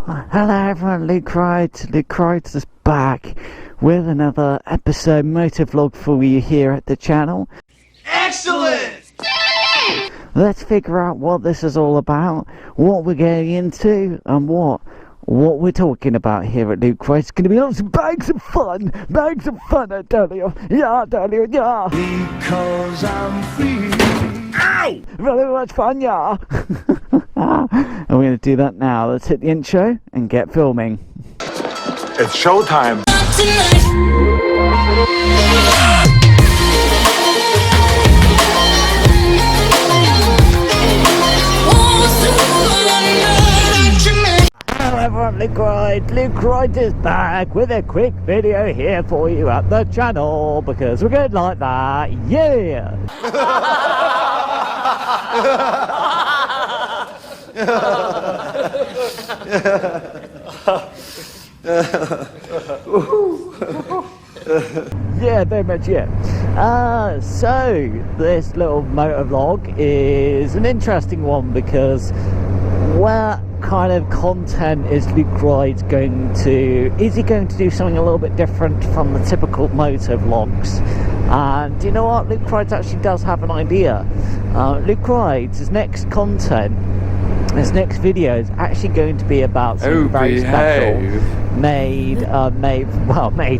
Hello everyone, Luke Rides is back with another episode motovlog for you here at the channel. Excellent! Let's figure out what this is all about, what we're going into, and what we're talking about here at Luke Rides. It's going to be lots of bags of fun, I tell you. Yeah, yeah. Because I'm free. Ow! Very much fun, yeah. And we're going to do that now. Let's hit the intro and get filming. It's showtime. Hello everyone, Luke Rides is back with a quick video here for you at the channel because we're good like that, yeah! Yeah, very much, yeah. So this little motovlog is an interesting one because what kind of content is Luke Rides going to... Is he going to do something a little bit different from the typical motovlogs? And you know what? Luke Rides actually does have an idea. Luke Rides, his next content, his next video is actually going to be about something very special, made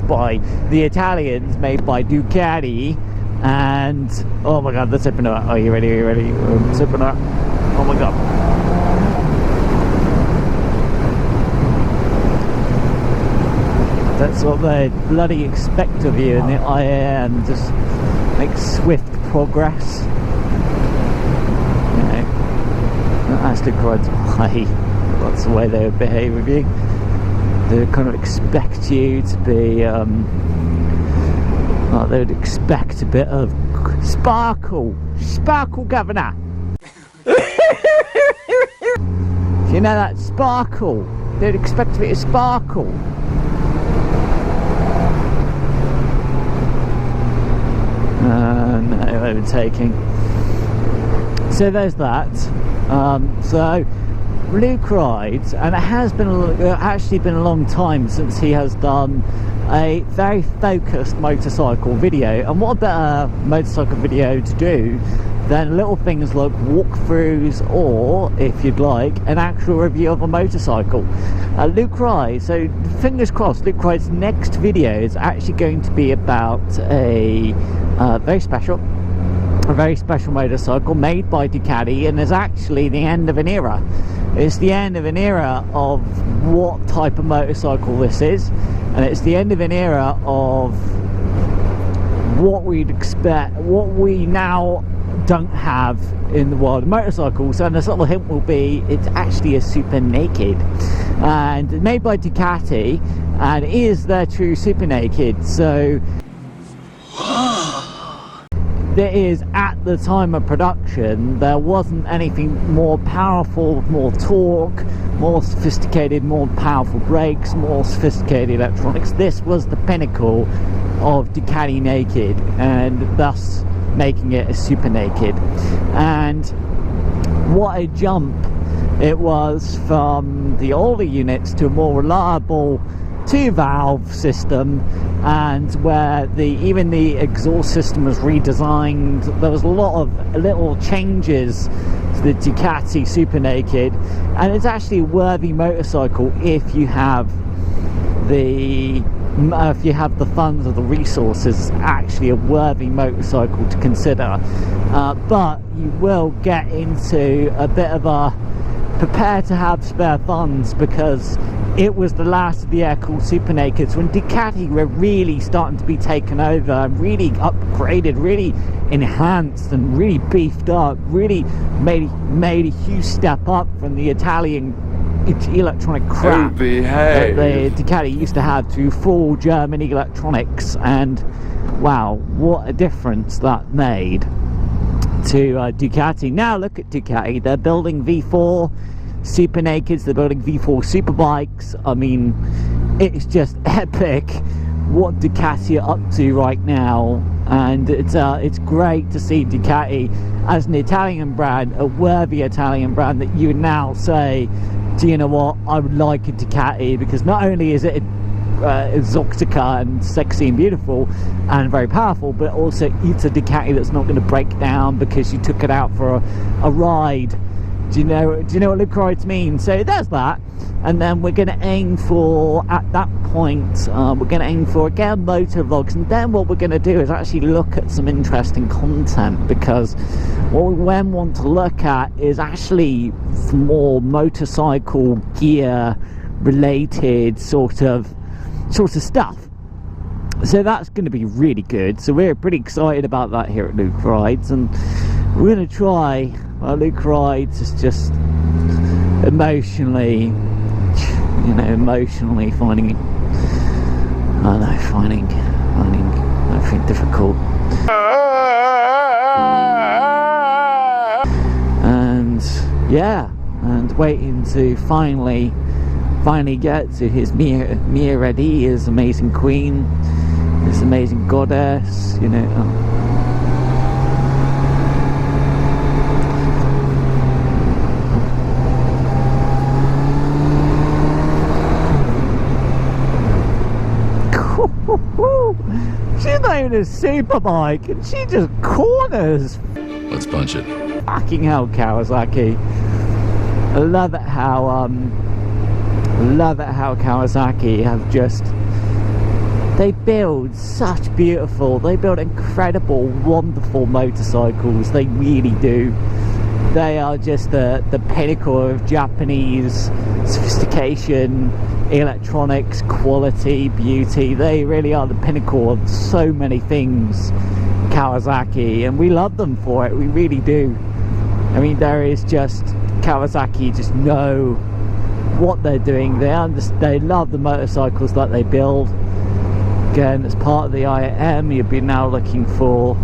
by the Italians, made by Ducati, and oh my god, let's open it up. Are you ready? Let's open it up. Oh my god. That's what they bloody expect of you in the IA, and just make swift progress. You know, that's Luke Rides' way. That's the way they would behave with you. They kind of expect you to be, well, they would expect a bit of sparkle, governor. You know that sparkle? They'd expect a bit of sparkle. No overtaking. So there's that. So Luke Rides, and it has been actually been a long time since he has done a very focused motorcycle video, and what a better motorcycle video to do than little things like walkthroughs, or if you'd like, an actual review of a motorcycle. Luke Rides, so fingers crossed, Luke Rides' next video is actually going to be about a very special motorcycle made by Ducati, and is actually the end of an era. It's the end of an era of what type of motorcycle this is, and it's the end of an era of what we'd expect, what we now don't have in the world of motorcycles. And the little hint will be it's actually a super naked, and made by Ducati, and it is their true super naked. So there is, at the time of production, there wasn't anything more powerful, more torque, more sophisticated, more powerful brakes, more sophisticated electronics. This was the pinnacle of Ducati naked, and thus making it a super naked. And what a jump it was from the older units to a more reliable 2-valve system, and where even the exhaust system was redesigned. There was a lot of little changes to the Ducati Super Naked, and it's actually a worthy motorcycle if you have the funds or the resources. Actually a worthy motorcycle to consider, but you will get into a bit of a prepare to have spare funds, because it was the last of the air-cooled Super Nakeds when Ducati were really starting to be taken over and really upgraded, really enhanced and really beefed up, really made a huge step up from the Italian electronic crap that the Ducati used to have to full German electronics. And wow, what a difference that made to Ducati. Now look at Ducati, they're building V4 Super Nakeds, they're building V4 Superbikes. I mean, it's just epic what Ducati are up to right now, and it's great to see Ducati as an Italian brand, a worthy Italian brand that you would now say do you know what, I would like a Ducati, because not only is it exotica and sexy and beautiful and very powerful, but also it's a Ducati that's not going to break down because you took it out for a ride. Do you know what loop rides mean? So there's that. And then we're going to aim for, at that point, we're going to aim for, again, motovlogs. And then what we're going to do is actually look at some interesting content, because what we then want to look at is actually more motorcycle gear related sort of stuff. So that's going to be really good. So we're pretty excited about that here at Luke Rides, and we're going to try. Luke Rides is just emotionally finding everything difficult. And yeah, and waiting to finally get to his Mia Ready, his amazing queen, his amazing goddess, you know. She's not even a Superbike, and she just corners. Let's punch it. Fucking hell, Kawasaki. I love it how Kawasaki have just, they build incredible, wonderful motorcycles. They really do. They are just the pinnacle of Japanese sophistication, electronics, quality, beauty. They really are the pinnacle of so many things, Kawasaki, and we love them for it. We really do. I mean, there is just, Kawasaki just know what they're doing. They love the motorcycles that they build. Again, as part of the IAM, you'll be now looking for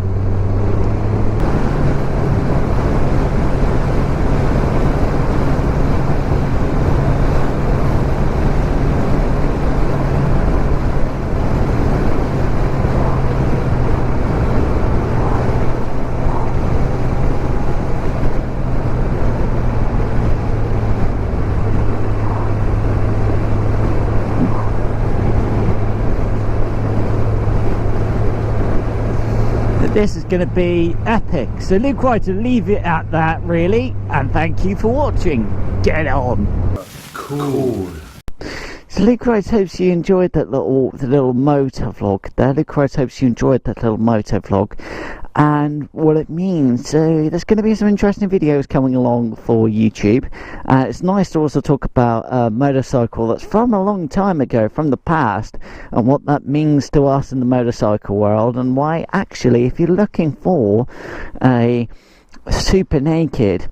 this is going to be epic. So Luke Rides will leave it at that, really, and thank you for watching. Get on. Cool. So Luke Rides hopes you enjoyed the little motovlog there. Luke Rides hopes you enjoyed that little motovlog and what it means. So there's going to be some interesting videos coming along for YouTube. It's nice to also talk about a motorcycle that's from a long time ago, from the past, and what that means to us in the motorcycle world, and why actually, if you're looking for a super naked,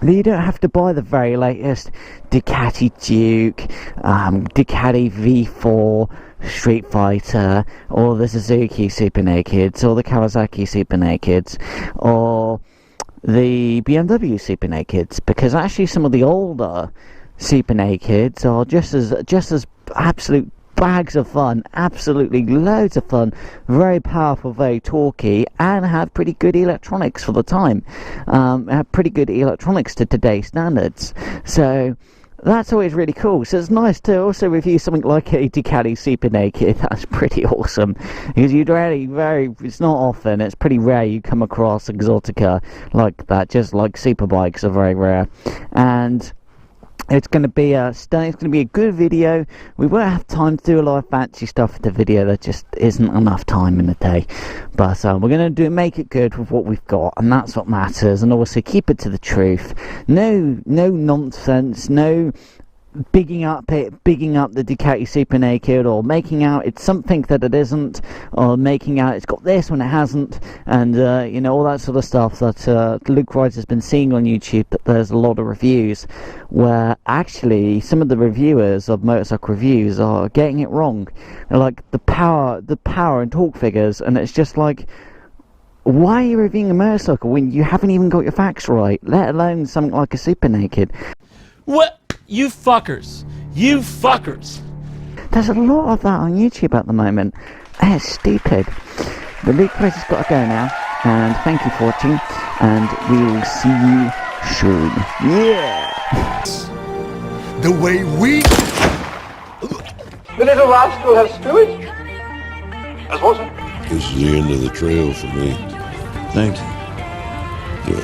you don't have to buy the very latest Ducati Duke, Ducati V4, Street Fighter, or the Suzuki Super Nakeds, or the Kawasaki Super Nakeds, or the BMW Super Nakeds, because actually some of the older Super Nakeds are just as absolute bags of fun, absolutely loads of fun, very powerful, very torquey, and have pretty good electronics for the time, have pretty good electronics to today's standards. So that's always really cool. So it's nice to also review something like a Ducati Super Naked. That's pretty awesome, because it's not often, it's pretty rare you come across exotica like that, just like Superbikes are very rare. And it's going to be a good video. We won't have time to do a lot of fancy stuff with the video. There just isn't enough time in the day. But we're going to make it good with what we've got, and that's what matters. And obviously keep it to the truth. No nonsense. No bigging up the Ducati Super Naked, or making out it's something that it isn't, or making out it's got this when it hasn't, and you know, all that sort of stuff that Luke Rides has been seeing on YouTube. That there's a lot of reviews where actually some of the reviewers of motorcycle reviews are getting it wrong. They're like the power and torque figures, and it's just like, why are you reviewing a motorcycle when you haven't even got your facts right, let alone something like a Super Naked? What? You fuckers. You fuckers. There's a lot of that on YouTube at the moment. It's stupid. The Luke Rides has got to go now. And thank you for watching. And we will see you soon. Yeah! the way we... The little rascal has spirit. As what, sir? This is the end of the trail for me. Thank you.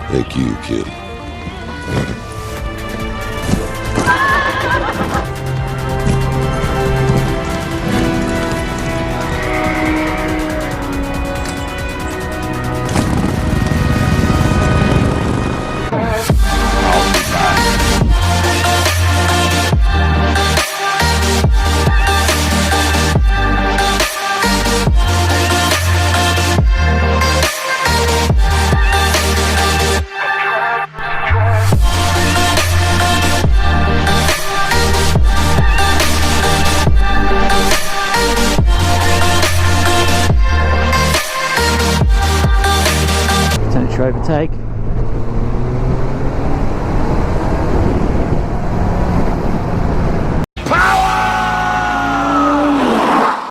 Thank you, kid. Potential overtake.